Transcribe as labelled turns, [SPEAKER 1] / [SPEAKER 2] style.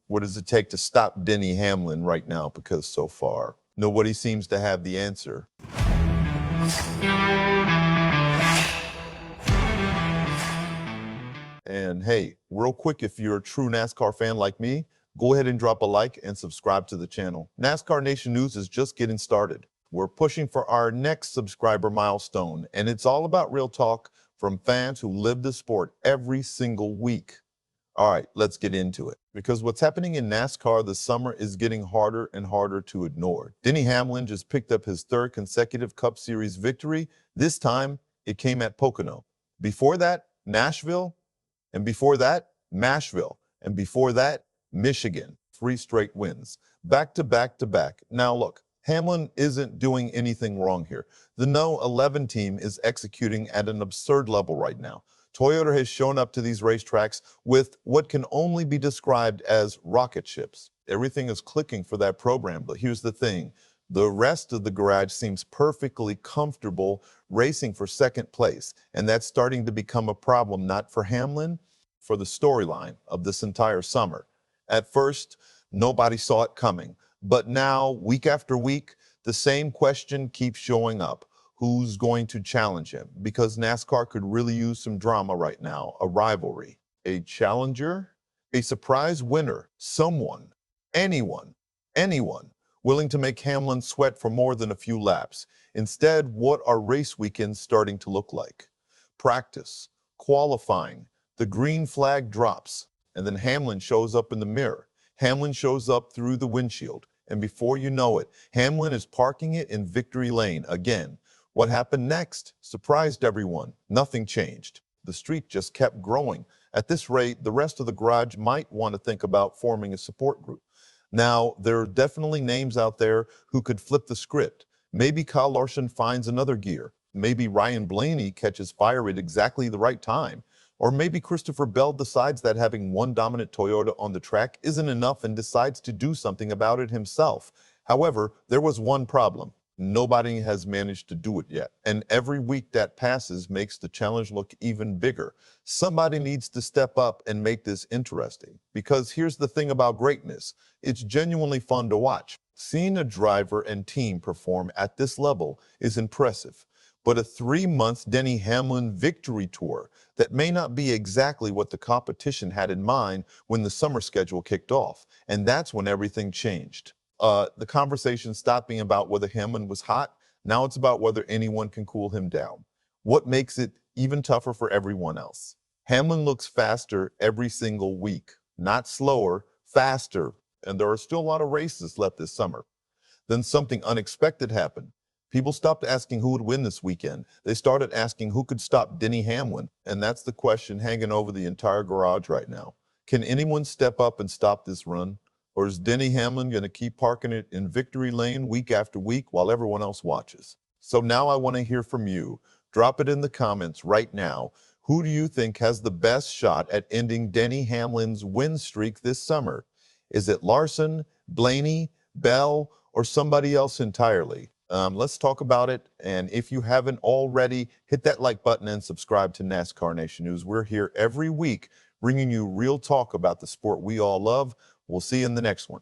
[SPEAKER 1] What does it take to stop Denny Hamlin right now? Because so far, nobody seems to have the answer. And hey, real quick, if you're a true NASCAR fan like me, go ahead and drop a like and subscribe to the channel. NASCAR Nation News is just getting started. We're pushing for our next subscriber milestone, and it's all about real talk from fans who live the sport every single week. All right, let's get into it. Because what's happening in NASCAR this summer is getting harder and harder to ignore. Denny Hamlin just picked up his third consecutive Cup Series victory. This time, it came at Pocono. Before that, Nashville. And before that, Nashville. And before that, Michigan. 3 straight wins. Back to back to back. Now look, Hamlin isn't doing anything wrong here. The No. 11 team is executing at an absurd level right now. Toyota has shown up to these racetracks with what can only be described as rocket ships. Everything is clicking for that program, but here's the thing. The rest of the garage seems perfectly comfortable racing for second place, and that's starting to become a problem not for Hamlin, for the storyline of this entire summer. At first, nobody saw it coming, but now, week after week, the same question keeps showing up. Who's going to challenge him? Because NASCAR could really use some drama right now, a rivalry, a challenger, a surprise winner, someone, anyone willing to make Hamlin sweat for more than a few laps. Instead, what are race weekends starting to look like? Practice, qualifying, the green flag drops, and then Hamlin shows up in the mirror. Hamlin shows up through the windshield, and before you know it, Hamlin is parking it in victory lane again. What happened next surprised everyone. Nothing changed. The streak just kept growing. At this rate, the rest of the garage might want to think about forming a support group. Now, there are definitely names out there who could flip the script. Maybe Kyle Larson finds another gear. Maybe Ryan Blaney catches fire at exactly the right time. Or maybe Christopher Bell decides that having one dominant Toyota on the track isn't enough and decides to do something about it himself. However, there was one problem. Nobody has managed to do it yet. And every week that passes makes the challenge look even bigger. Somebody needs to step up and make this interesting. Because here's the thing about greatness. It's genuinely fun to watch. Seeing a driver and team perform at this level is impressive. But a 3-month Denny Hamlin victory tour that may not be exactly what the competition had in mind when the summer schedule kicked off. And that's when everything changed. The conversation stopped being about whether Hamlin was hot. Now it's about whether anyone can cool him down. What makes it even tougher for everyone else? Hamlin looks faster every single week, not slower, faster. And there are still a lot of races left this summer. Then something unexpected happened. People stopped asking who would win this weekend. They started asking who could stop Denny Hamlin. And that's the question hanging over the entire garage right now. Can anyone step up and stop this run? Or is Denny Hamlin going to keep parking it in victory lane week after week while everyone else watches? So now I want to hear from you. Drop it in the comments right now. Who do you think has the best shot at ending Denny Hamlin's win streak this summer? Is it Larson, Blaney, Bell, or somebody else entirely? Let's talk about it. And if you haven't already, hit that like button and subscribe to NASCAR Nation News. We're here every week bringing you real talk about the sport we all love. We'll see you in the next one.